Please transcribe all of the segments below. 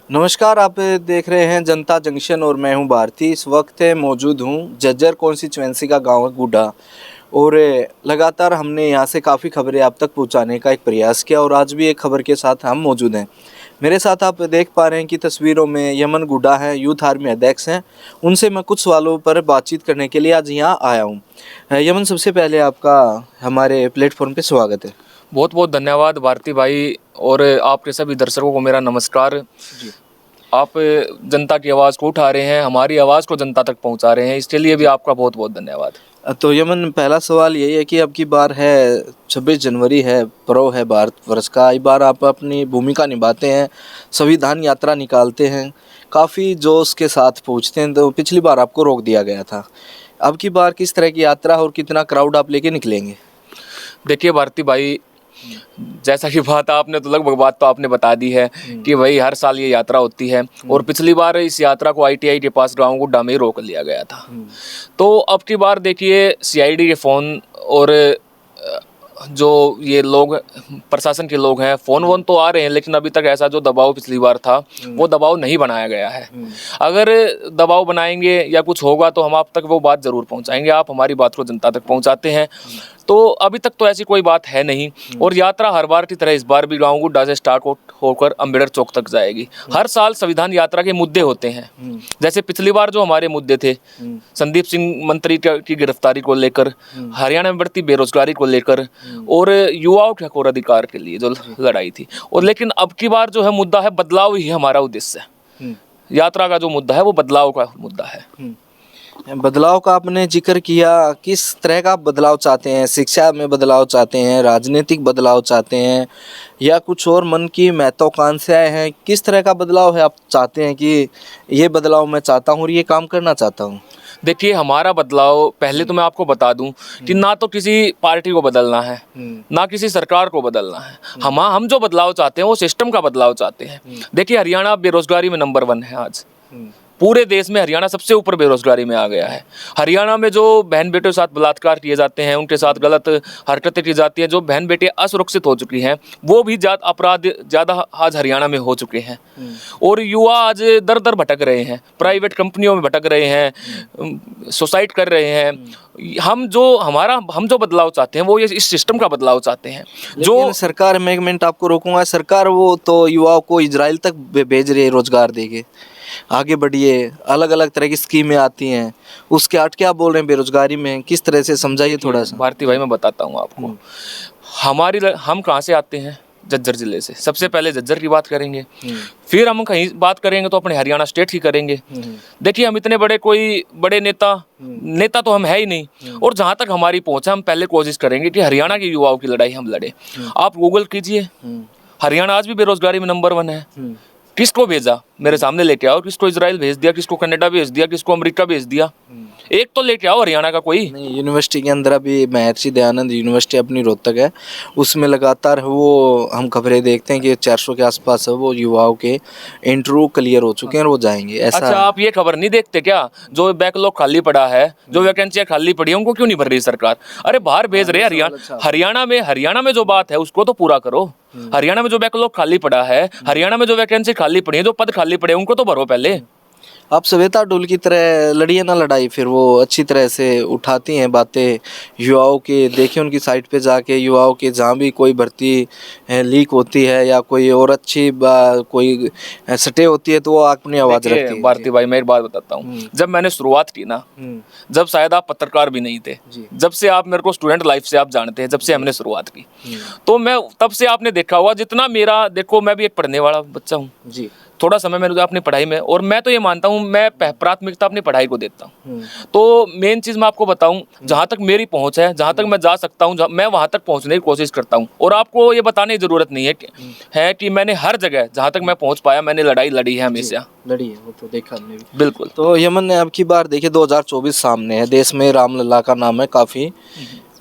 नमस्कार, आप देख रहे हैं जनता जंक्शन और मैं हूं भारती। इस वक्त मौजूद हूं जज्जर कॉन्स्टिट्यूएंसी का गांव है गुड्डा और लगातार हमने यहां से काफ़ी खबरें आप तक पहुंचाने का एक प्रयास किया और आज भी एक खबर के साथ हम मौजूद हैं। मेरे साथ आप देख पा रहे हैं कि तस्वीरों में यमन गुड्डा हैं, यूथ आर्मी अध्यक्ष हैं। उनसे मैं कुछ सवालों पर बातचीत करने के लिए आज यहाँ आया हूँ। यमन, सबसे पहले आपका हमारे प्लेटफॉर्म पर स्वागत है। बहुत बहुत धन्यवाद भारती भाई और आपके सभी दर्शकों को मेरा नमस्कार। जी, आप जनता की आवाज़ को उठा रहे हैं, हमारी आवाज़ को जनता तक पहुंचा रहे हैं, इसके लिए भी आपका बहुत बहुत धन्यवाद। तो यमन, पहला सवाल यही है कि अब की बार है 26 जनवरी है, पर्व है भारतवर्ष का। इस बार आप अपनी भूमिका निभाते हैं, संविधान यात्रा निकालते हैं, काफ़ी जोश के साथ पहुंचते हैं। तो पिछली बार आपको रोक दिया गया था, अब की बार किस तरह की यात्रा और कितना क्राउड आप लेके निकलेंगे? देखिए भारती भाई, जैसा कि बात आपने तो लगभग बात तो आपने बता दी है कि वही हर साल ये यात्रा होती है और पिछली बार इस यात्रा को ITI के पास गाँव गुड्डा में ही रोक लिया गया था। तो अब की बार देखिए CID के फ़ोन और जो ये लोग प्रशासन के लोग हैं, फ़ोन वोन तो आ रहे हैं, लेकिन अभी तक ऐसा जो दबाव पिछली बार था वो दबाव नहीं बनाया गया है। अगर दबाव बनाएंगे या कुछ होगा तो हम आप तक वो बात ज़रूर पहुंचाएंगे। आप हमारी बात को जनता तक पहुंचाते हैं, तो अभी तक तो ऐसी कोई बात है नहीं। और यात्रा हर बार की तरह इस बार भी गाँव गुड्डा से स्टार्ट होकर अम्बेडकर चौक तक जाएगी। हर साल संविधान यात्रा के मुद्दे होते हैं, जैसे पिछली बार जो हमारे मुद्दे थे संदीप सिंह मंत्री की गिरफ्तारी को लेकर, हरियाणा में बढ़ती बेरोजगारी को लेकर और युवाओं के हक और अधिकार के लिए जो लड़ाई थी। और लेकिन अब की बार जो है मुद्दा है बदलाव ही हमारा उद्देश्य है। यात्रा का जो मुद्दा है वो बदलाव का मुद्दा है। बदलाव का आपने जिक्र किया, किस तरह का आप बदलाव चाहते हैं? शिक्षा में बदलाव चाहते हैं, राजनीतिक बदलाव चाहते हैं, या कुछ और मन की महत्वाकांक्षाएं हैं? किस तरह का बदलाव है आप चाहते हैं कि ये बदलाव मैं चाहता हूँ और ये काम करना चाहता हूँ? देखिए, हमारा बदलाव, पहले तो मैं आपको बता दूं कि ना तो किसी पार्टी को बदलना है, ना किसी सरकार को बदलना है। हम जो बदलाव चाहते हैं वो सिस्टम का बदलाव चाहते हैं। देखिए, हरियाणा बेरोजगारी में नंबर 1 है आज। पूरे देश में हरियाणा सबसे ऊपर बेरोजगारी में आ गया है। हरियाणा में जो बहन बेटों के साथ बलात्कार किए जाते हैं, उनके साथ गलत हरकतें की जाती हैं, जो बहन बेटे असुरक्षित हो चुकी हैं, वो भी अपराध ज़्यादा आज हरियाणा में हो चुके हैं। और युवा आज दर दर भटक रहे हैं, प्राइवेट कंपनियों में भटक रहे हैं, सुसाइड कर रहे हैं। हम जो बदलाव चाहते हैं वो ये इस सिस्टम का बदलाव चाहते हैं। जो सरकार, मैं एक मिनट आपको रोकूंगा, सरकार वो तो युवाओं को इजराइल तक भेज रही है रोजगार देके, आगे बढ़िए, अलग अलग तरह की स्कीमें आती हैं, उसके आठ क्या बोल रहे हैं बेरोजगारी में? किस तरह से समझाइए थोड़ा सा। भारती भाई, मैं बताता हूँ आपको। हम कहाँ से आते हैं? जज्जर जिले से। सबसे पहले जज्जर की बात करेंगे, फिर हम कहीं बात करेंगे तो अपने हरियाणा स्टेट की करेंगे। देखिए, हम इतने बड़े नेता तो हम है ही नहीं। और जहाँ तक हमारी पहुँच है, हम पहले कोशिश करेंगे कि हरियाणा के युवाओं की लड़ाई हम लड़े। आप गूगल कीजिए, हरियाणा आज भी बेरोजगारी में नंबर 1 है। किसको भेजा? मेरे सामने लेके आओ। किसको इजराइल भेज दिया, किसको कनाडा भेज दिया, किसको अमेरिका भेज दिया? एक तो लेके आओ हरियाणा का कोई। नहीं, यूनिवर्सिटी के अंदर अभी महर्षि दयानंद यूनिवर्सिटी अपनी रोहतक है, उसमें लगातार वो हम खबरें देखते हैं कि 400 के आसपास है वो युवाओं के इंटरव्यू क्लियर हो चुके हैं और वो जाएंगे। ऐसा? अच्छा, आप ये खबर नहीं देखते क्या? जो बैकलॉग खाली पड़ा है, जो वैकेंसियां खाली पड़ी है, उनको क्यों नहीं भर रही सरकार? अरे बाहर भेज रहे हरियाणा में जो बात है उसको तो पूरा करो। हरियाणा में जो बैकलॉग खाली पड़ा है, हरियाणा में जो वैकेंसी खाली पड़ी है, जो पद खाली पड़े, उनको तो भरो पहले। आप श्वेता डोल की तरह लड़िए ना लड़ाई, फिर वो अच्छी तरह से उठाती हैं बातें युवाओं के। देखिए उनकी साइट पे जाके युवाओं के जहाँ भी कोई भर्ती लीक होती है या कोई और अच्छी कोई सटे होती है तो वो अपनी आवाज़ रखती है। भारती भाई, मैं एक बात बताता हूँ। जब मैंने शुरुआत की ना, जब शायद आप पत्रकार भी नहीं थे, जब से आप मेरे को स्टूडेंट लाइफ से आप जानते हैं, जब से हमने शुरुआत की, तो मैं तब से आपने देखा हुआ जितना मेरा, देखो मैं भी एक पढ़ने वाला बच्चा हूँ जी। थोड़ा समय मैंने अपनी पढ़ाई में, और मैं तो ये मानता हूँ मैं प्राथमिकता अपनी पढ़ाई को देता हूँ। तो मेन चीज़ मैं आपको बताऊँ, जहाँ तक मेरी पहुँच है, जहाँ तक मैं जा सकता हूँ, मैं वहाँ तक पहुँचने की कोशिश करता हूँ। और आपको ये बताने की ज़रूरत नहीं है कि मैंने हर जगह जहाँ तक मैं पहुँच पाया, मैंने लड़ाई लड़ी है, हमेशा लड़ी है, वो तो देखा हमने भी। बिल्कुल। तो यमन ने अब की बार देखिए 2024 सामने है, देश में रामलला का नाम है काफ़ी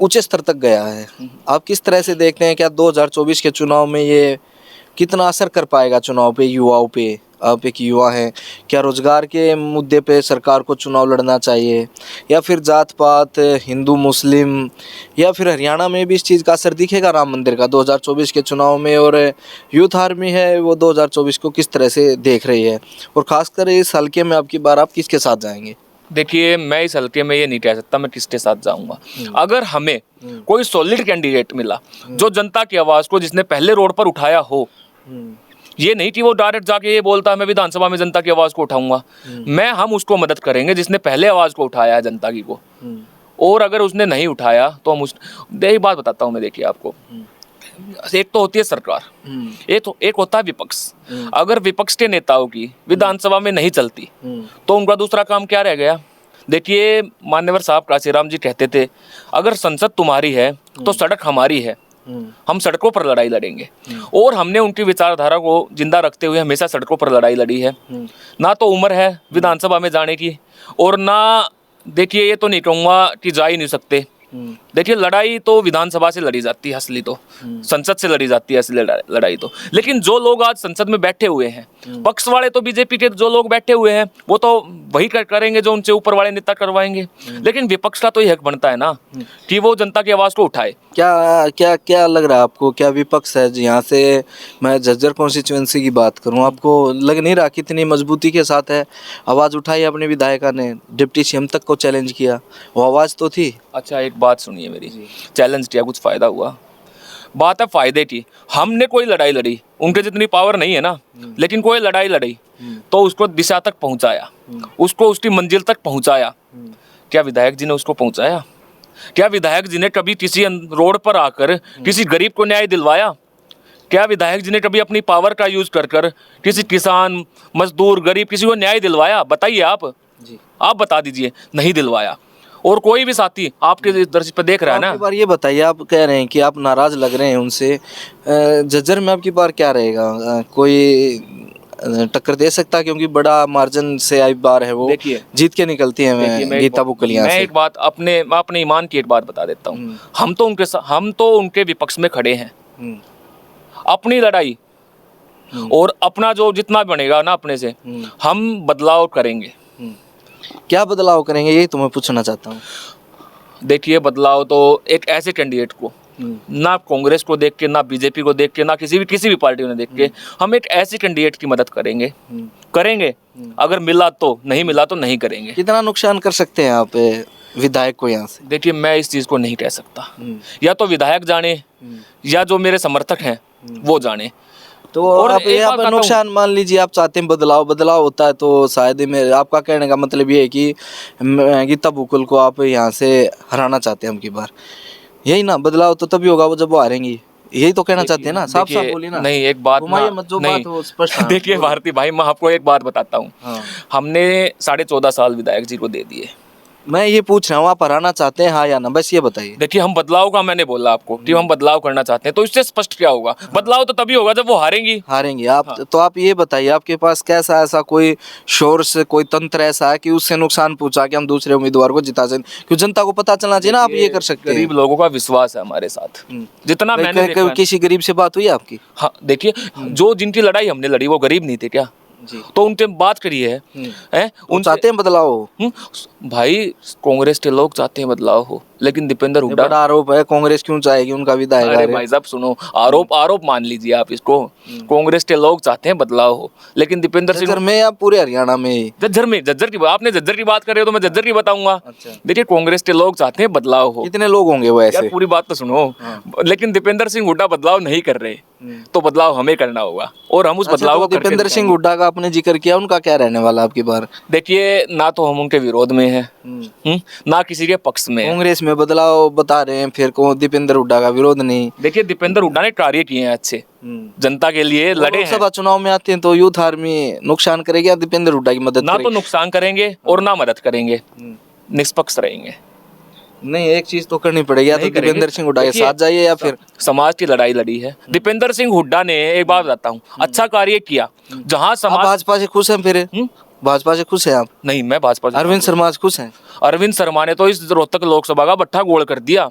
ऊंचे स्तर तक गया है। आप किस तरह से देखते हैं, क्या 2024 के चुनाव में ये कितना असर कर पाएगा चुनाव पे, युवाओं पे? आप एक युवा हैं, क्या रोजगार के मुद्दे पे सरकार को चुनाव लड़ना चाहिए, या फिर जात पात, हिंदू मुस्लिम, या फिर हरियाणा में भी इस चीज़ का असर दिखेगा राम मंदिर का 2024 के चुनाव में? और यूथ आर्मी है वो 2024 को किस तरह से देख रही है, और खासकर इस हल्के में आपकी बार आप किसके साथ जाएंगे? देखिए, मैं इस हल्के में ये नहीं कह सकता मैं किसके साथ जाऊंगा। अगर हमें कोई सॉलिड कैंडिडेट मिला जो जनता की आवाज को, जिसने पहले रोड पर उठाया हो, ये नहीं कि वो डायरेक्ट जाके ये बोलता है मैं विधानसभा में जनता की आवाज को उठाऊंगा, हम उसको मदद करेंगे जिसने पहले आवाज को उठाया है जनता की को। और अगर उसने नहीं उठाया तो हम उस एक बात बताता हूँ मैं, देखिए आपको, एक तो होती है सरकार, एक होता है विपक्ष। अगर विपक्ष के नेताओं की विधानसभा में नहीं चलती तो उनका दूसरा काम क्या रह गया? देखिए, मान्यवर साहब काशीराम जी कहते थे, अगर संसद तुम्हारी है तो सड़क हमारी है, हम सड़कों पर लड़ाई लड़ेंगे। और हमने उनकी विचारधारा को जिंदा रखते हुए हमेशा सड़कों पर लड़ाई लड़ी है। ना तो उम्र है विधानसभा में जाने की, और ना, देखिए, ये तो नहीं कहूँगा कि जा ही नहीं सकते। देखिए, लड़ाई तो विधानसभा से लड़ी जाती है, असली तो संसद से लड़ी जाती है असली लड़ाई तो। लेकिन जो लोग आज संसद में बैठे हुए हैं, पक्ष वाले तो बीजेपी के जो लोग बैठे हुए हैं वो तो वही करेंगे जो उनसे ऊपर वाले नेता करवाएंगे। लेकिन विपक्ष का तो ये हक बनता है ना कि वो जनता की आवाज को उठाए। क्या क्या क्या लग रहा है आपको, क्या विपक्ष है? यहाँ से मैं झज्जर कॉन्स्टिट्यूएंसी की बात करूँ, आपको लग नहीं रहा कितनी मजबूती के साथ है? आवाज़ उठाई अपने विधायिका ने, डिप्टी सीएम तक को चैलेंज किया, वो आवाज़ तो थी। अच्छा, एक बात सुनिए मेरी, चैलेंज किया, कुछ फायदा हुआ? बात है फायदे की। हमने कोई लड़ाई लड़ी, उनके जितनी पावर नहीं है ना, लेकिन कोई लड़ाई लड़ी तो उसको दिशा तक पहुंचाया, उसको उसकी मंजिल तक पहुंचाया। क्या विधायक जी ने उसको पहुंचाया? क्या विधायक जी ने कभी किसी रोड पर आकर किसी गरीब को न्याय दिलवाया? क्या विधायक जी ने कभी अपनी पावर का यूज कर कर किसी किसान, मजदूर, गरीब, किसी को न्याय दिलवाया? बताइए आप बता दीजिए। नहीं दिलवाया। और कोई भी साथी आपके दर्ज पर देख रहा है ना। आपकी बार ये बताइए, आप कह रहे हैं कि आप नाराज लग रहे हैं उनसे, झज्जर में आपकी बार क्या रहेगा? कोई टक्कर दे सकता है? क्योंकि बड़ा मार्जिन से आई बार है वो, देखिए, जीत के निकलती है मैं गीता बुकलियां से। मैं एक बात अपने ईमान की एक बात बता देता हूँ। हम तो उनके विपक्ष में खड़े हैं। अपनी लड़ाई और अपना जो जितना बनेगा ना अपने से, हम बदलाव करेंगे। क्या बदलाव करेंगे, यही तो मैं पूछना चाहता हूँ। देखिए, बदलाव तो एक ऐसे कैंडिडेट को, ना कांग्रेस को देख के, ना बीजेपी को देख के, ना किसी भी पार्टी को देख के, हम एक ऐसे कैंडिडेट की मदद करेंगे। अगर मिला तो, नहीं मिला तो नहीं करेंगे। कितना नुकसान कर सकते हैं आप विधायक को यहाँ से? देखिए, मैं इस चीज को नहीं कह सकता, या तो विधायक जाने या जो मेरे समर्थक हैं वो जाने। तो आप यहाँ पर नुकसान मान लीजिए, आप चाहते हैं बदलाव होता है तो शायद में आपका कहने का मतलब ये है कि गीता बुकुल को आप यहाँ से हराना चाहते हैं। हम की बार यही ना, बदलाव तो तभी होगा वो जब वो हारेंगी, यही तो कहना चाहते हैं ना? साफ साफ बोलिए ना। नहीं, एक बात नहीं, देखिए भारती भाई, मैं आपको एक बात बताता हूँ। हमने 14.5 साल विधायक जी को दे दिए। मैं ये पूछ रहा हूँ, आप हराना चाहते हैं, हाँ या ना, बस ये बताइए। देखिए, हम बदलाव का, मैंने बोला आपको कि हम बदलाव करना चाहते हैं, तो इससे स्पष्ट क्या होगा? बदलाव तो तभी होगा जब वो हारेंगी। आप तो आप ये बताइए, आपके पास कैसा ऐसा कोई सोर्स, कोई तंत्र ऐसा है कि उससे नुकसान पहुंचा के हम दूसरे उम्मीदवार को जिता सकें? क्योंकि जनता को पता चलना चाहिए ना, आप ये कर सकते हैं। गरीब लोगों का विश्वास है हमारे साथ, जितना मैंने देखा है। किसी गरीब से बात हुई आपकी? हाँ, देखिए, जो जिनकी लड़ाई हमने लड़ी वो गरीब नहीं थे क्या? तो उनसे बात करिए है, उन चाहते हैं बदलाव हो। भाई, कांग्रेस के लोग चाहते हैं बदलाव हो, लेकिन दीपेंद्र हुड्डा, बड़ा आरोप है, कांग्रेस क्यों चाहेगी? उनका विधायक। अरे भाई साहब सुनो, आरोप मान लीजिए आप इसको। कांग्रेस के लोग चाहते हैं बदलाव हो, लेकिन दीपेंद्र सिंह में या पूरे हरियाणा में? झज्जर की, आपने झज्जर की बात कर रहे हो तो मैं झज्जर की बताऊंगा। देखिए, कांग्रेस के लोग चाहते हैं बदलाव हो। कितने लोग होंगे वो ऐसे? पूरी बात तो सुनो। लेकिन दीपेंद्र सिंह हुड्डा बदलाव नहीं कर रहे, तो बदलाव हमें करना होगा, और हम उस बदलाव को। दीपेंद्र सिंह हुड्डा का आपने जिक्र किया, उनका क्या रहने वाला आपकी बार? देखिए, ना तो हम उनके विरोध में हैं, ना किसी के पक्ष में। कांग्रेस में बदलाव बता रहे हैं, फिर को दीपेंद्र हुड्डा का विरोध नहीं। देखिए, दीपेंद्र हुड्डा ने कार्य किए हैं अच्छे, जनता के लिए लड़े हैं। लोकसभा चुनाव में आते हैं तो यूथ आर्मी नुकसान करेगी या दीपेंद्र हुड्डा की मदद? ना तो नुकसान करेंगे और ना मदद करेंगे, निष्पक्ष रहेंगे। नहीं, एक चीज तो करनी पड़ेगी, या तो दीपेंद्र सिंह हुड्डा के साथ जाइए या फिर समाज की लड़ाई लड़ी है। दीपेंद्र सिंह हुड्डा ने, एक बात बताता हूँ, अच्छा कार्य किया। जहाँ समाज, भाजपा से खुश हैं फिर? भाजपा से खुश हैं आप? नहीं, मैं भाजपा से। अरविंद शर्मा से खुश हैं? अरविंद शर्मा ने तो इस रोहतक लोकसभा का बट्ठा गोल कर दिया।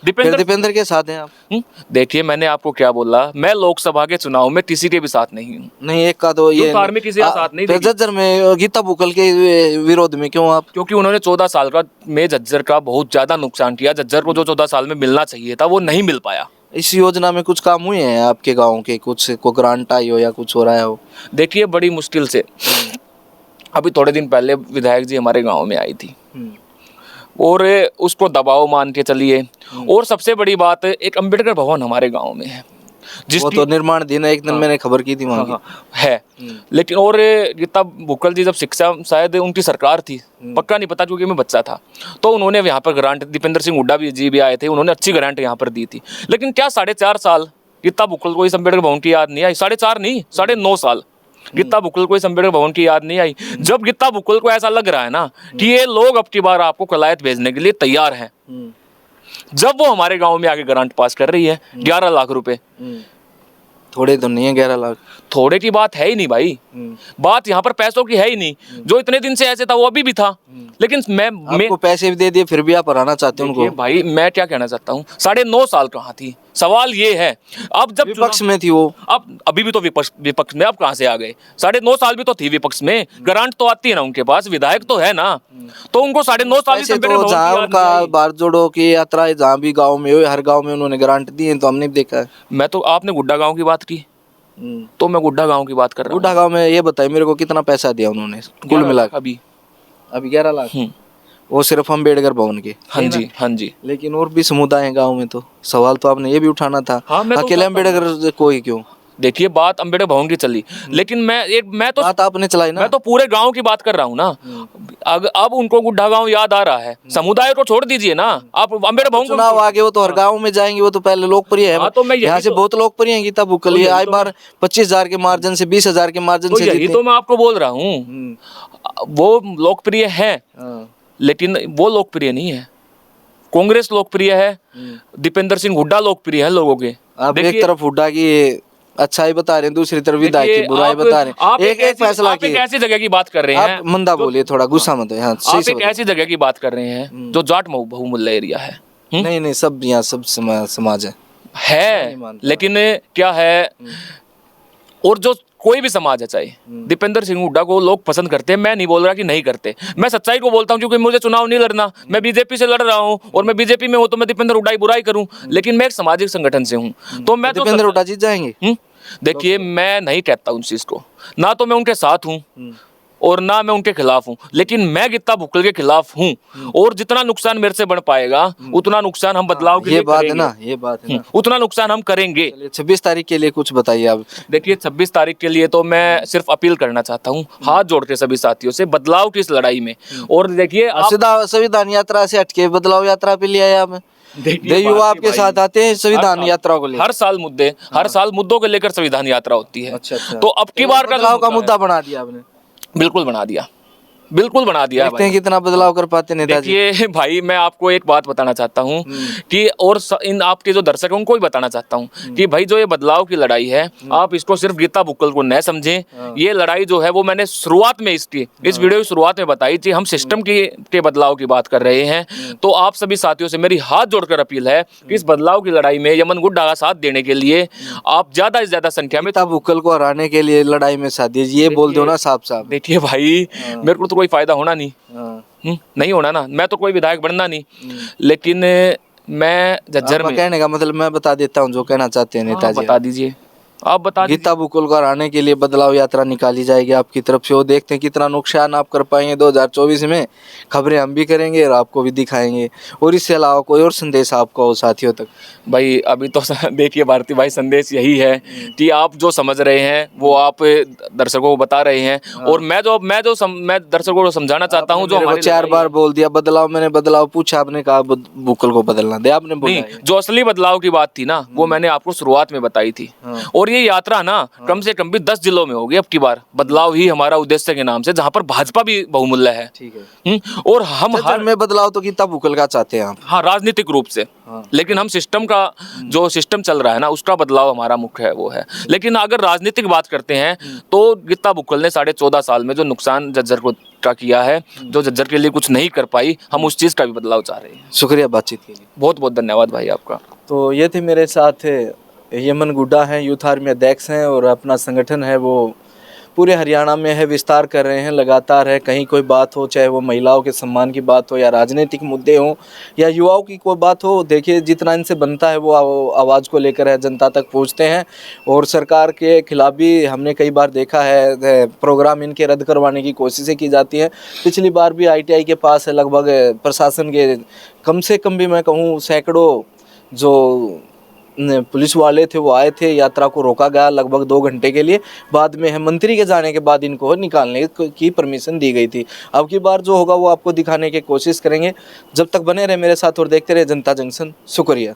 फिर दीपेंद्र के साथ हैं आप? देखिए, मैंने आपको क्या बोला, मैं लोकसभा के चुनाव में किसी के भी साथ नहीं हूँ। नहीं, एक का तो ये कार्मिक किसी का साथ नहीं फिर देगी। झज्जर में गीता बुकल के विरोध में क्यों आप? क्योंकि उन्होंने 14 साल का में झज्जर का बहुत ज्यादा नुकसान किया। झज्जर को जो 14 साल में मिलना चाहिए था वो नहीं मिल पाया। इस योजना में कुछ काम हुए हैं आपके गांव के? कुछ को ग्रांट आई हो या कुछ हो रहा हो? देखिए, बड़ी मुश्किल से अभी थोड़े दिन पहले विधायक जी हमारे गांव में आई थी और उसको दबाव मान के चलिए। और सबसे बड़ी बात, एक अंबेडकर भवन हमारे गांव में है वो तो निर्माणाधीन है, एक दिन मैंने खबर की थी वहाँ की। है। लेकिन और गीता बुक्कल जी जब शिक्षा, शायद उनकी सरकार थी, पक्का नहीं पता क्योंकि मैं बच्चा था, तो उन्होंने यहाँ पर ग्रांट, दीपेंद्र सिंह हुड्डा जी भी आए थे, उन्होंने अच्छी ग्रांट यहाँ पर दी थी। लेकिन क्या 4.5 साल गीता बुक्कल को इस अम्बेडकर भवन की याद नहीं आई? 4.5 नहीं, 9.5 साल गीता बुक्कल को इस अम्बेडकर भवन की याद नहीं आई। जब गीता बुक्कल को ऐसा लग रहा है ना कि ये लोग अब की बार आपको कलायत भेजने के लिए तैयार हैं, जब वो हमारे गांव में आके ग्रांट पास कर रही है 11 लाख रुपए। थोड़े तो नहीं है 11 लाख? थोड़े की बात है ही नहीं भाई, बात यहाँ पर पैसों की है ही नहीं। जो इतने दिन से ऐसे था वो अभी भी था। लेकिन मैं पैसे भी दे दिए फिर भी आप हराना चाहते हैं उनको? भाई, मैं क्या कहना चाहता हूँ, 9.5 साल कहाँ थी? सवाल ये है। अब जब विपक्ष में थी वो, अब अभी भी तो विपक्ष में, अब कहाँ से आ गए? 9.5 साल भी तो थी विपक्ष में। ग्रांट तो आती है ना उनके पास, विधायक तो है ना, तो उनको 9.5 साल ऐसे तो जहाँ उनका भारत जोड़ो की यात्रा है, जहाँ भी गाँव में हो, हर गाँव में उन्होंने ग्रांट दी है, तो हमने भी देखा है। मैं तो, आपने गुड्डा गाँव की बात की, तो मैं गुड्डा गाँव की बात कर रहा हूँ। गुड्डा गाँव में ये बताइए मेरे को, कितना पैसा दिया उन्होंने कुल मिलाकर? अभी 11 लाख? वो सिर्फ अम्बेडकर भवन के? हाँ जी, हाँ जी। लेकिन और भी समुदाय हैं गांव में, तो सवाल तो आपने ये भी उठाना था। हाँ, अकेले अम्बेडकर को ही क्यों? देखिए, बात अम्बेडकर भवन की चली, लेकिन मैं तो बात आपने चलाई ना। मैं तो पूरे गांव की बात कर रहा हूँ ना। अब उनको गुड्डा गांव याद आ रहा है, समुदाय को छोड़ दीजिए ना आप। अम्बेडकर भवन चुनाव आगे वो तो हर गांव में जाएंगे, वो तो पहले लोकप्रिय है। तो मैं यहाँ से बहुत लोकप्रिय है गीता बुक्कल, ये आई बार 25,000 के मार्जिन से, 20,000 के मार्जिन से जीती। तो मैं आपको बोल रहा हूँ वो लोकप्रिय है, लेकिन वो लोकप्रिय नहीं है। कांग्रेस लोकप्रिय है, दीपेंद्र सिंह हुड्डा लोकप्रिय है लोगों के। आप एक तरफ हुड्डा की अच्छाई बता रहे हैं, दूसरी तरफ विधायक की बुराई बता रहे हैं। एक फैसला की, एक ऐसी जगह की बात कर रहे हैं, आप मंदा बोलिए, थोड़ा गुस्सा मत हो। आप एक ऐसी जगह की बात कर रहे हैं जो जाट बहुमूल्य एरिया है। नहीं नहीं, सब यहाँ सब समाज है, लेकिन क्या है, और जो कोई भी समाज है, चाहे दीपेंद्र सिंह हुड्डा को लोग पसंद करते हैं। मैं नहीं बोल रहा कि नहीं करते, मैं सच्चाई को बोलता हूँ, क्योंकि मुझे चुनाव नहीं लड़ना, मैं बीजेपी से लड़ रहा हूँ, और मैं बीजेपी में हूँ तो मैं दीपेंद्र हुड्डा की बुराई करूँ, लेकिन मैं एक सामाजिक संगठन से हूँ, तो मैं दीपेंद्र हुड्डा जीत जाएंगे। देखिए, मैं नहीं कहता उन चीज को, ना तो मैं उनके साथ हूँ और ना मैं उनके खिलाफ हूँ, लेकिन मैं गीता बुक्कल के खिलाफ हूँ। और जितना नुकसान मेरे से बढ़ पाएगा उतना नुकसान हम बदलाव के लिए बात है ना, ये बात है ना, उतना नुकसान हम करेंगे। 26 तारीख के लिए कुछ बताइए आप। देखिए, 26 तारीख के लिए तो मैं सिर्फ अपील करना चाहता हूँ, हाथ जोड़ के सभी साथियों से, बदलाव की इस लड़ाई में। और देखिए, संविधान यात्रा से हटके बदलाव यात्रा पे लिया है आप। युवा आपके साथ आते हैं संविधान यात्रा को लेकर, हर साल मुद्दों को लेकर संविधान यात्रा होती है। अच्छा। तो अब की बार बदलाव का मुद्दा बना दिया आपने? बिल्कुल बना दिया, बिल्कुल बना दिया। देखते हैं कितना बदलाव कर पाते नेताजी। देखिए भाई, मैं आपको एक बात बताना चाहता हूँ कि, और इन आपके जो दर्शक हैं उनको भी बताना चाहता हूँ कि भाई, जो ये बदलाव की लड़ाई है, आप इसको सिर्फ गीता बुक्कल को न समझें। ये लड़ाई जो है वो मैंने शुरुआत में इस वीडियो की शुरुआत में बताई थी। हम सिस्टम के बदलाव की बात कर रहे हैं। तो आप सभी साथियों से मेरी हाथ जोड़कर अपील है कि इस बदलाव की लड़ाई में यमन गुड्डा का साथ देने के लिए आप ज्यादा से ज्यादा संख्या में गीता बुक्कल को हराने के लिए लड़ाई में साथ दीजिए, ये बोल दो ना साहब। देखिए भाई, मेरे को तो कोई फायदा होना नहीं, नहीं होना ना, मैं तो कोई विधायक बनना नहीं, लेकिन मैं झज्जर में, कहने का मतलब मैं बता देता हूँ जो कहना चाहते हैं नेताजी। बता दीजिए, आप बता दीजिए। गीता बुक्कल को हराने के लिए बदलाव यात्रा निकाली जाएगी आपकी तरफ से। वो देखते हैं कितना नुकसान आप कर पाएंगे 2024 में। खबरें हम भी करेंगे और आपको भी दिखाएंगे, और इससे अलावा कोई और संदेश आपको हो साथियों तक? भाई, अभी तो देखिए भारती भाई, संदेश यही है कि आप जो समझ रहे हैं वो आप दर्शकों को बता रहे हैं, और मैं दर्शकों को समझाना चाहता हूँ। जो 4 बार बोल दिया बदलाव, मैंने बदलाव पूछा, आपने कहा बुक्कल को बदलना दे, आपने बोला। जो असली बदलाव की बात थी ना, वो मैंने आपको शुरुआत में बताई थी। और और ये यात्रा ना कम से कम भी 10 जिलों में होगी अब की बार। बदलाव ही हमारा उद्देश्य के नाम से, जहाँ पर भाजपा भी बहुमूल्य है। ठीक है। और हम जज्जर में बदलाव तो कितना बुकल का चाहते हैं आप? हाँ, राजनीतिक रूप से। हाँ। लेकिन हम सिस्टम का, जो सिस्टम चल रहा है ना, उसका बदलाव हमारा मुख्य है, वो है। लेकिन अगर राजनीतिक बात करते हैं तो गीता बुक्कल ने 14.5 साल में जो नुकसान जज्जर को का किया है, जो जज्जर के लिए कुछ नहीं कर पाई, हम उस चीज़ का भी बदलाव चाह रहे हैं। शुक्रिया बातचीत के लिए। बहुत बहुत धन्यवाद भाई आपका। तो ये थे मेरे साथ यमन गुड्डा हैं, यूथ आर्मी अध्यक्ष हैं और अपना संगठन है वो पूरे हरियाणा में है, विस्तार कर रहे हैं लगातार है। कहीं कोई बात हो, चाहे वो महिलाओं के सम्मान की बात हो या राजनीतिक मुद्दे हों या युवाओं की कोई बात हो, देखिए जितना इनसे बनता है वो आवाज़ को लेकर है जनता तक पहुंचते हैं। और सरकार के खिलाफ भी हमने कई बार देखा है प्रोग्राम इनके रद्द करवाने की कोशिशें की जाती हैं। पिछली बार भी ITI के पास है लगभग प्रशासन के कम से कम भी मैं कहूँ सैकड़ों जो पुलिस वाले थे वो आए थे, यात्रा को रोका गया लगभग 2 घंटे के लिए। बाद में मंत्री के जाने के बाद इनको निकालने की परमिशन दी गई थी। अब की बार जो होगा वो आपको दिखाने की कोशिश करेंगे। जब तक बने रहे मेरे साथ और देखते रहे जनता जंक्शन। शुक्रिया।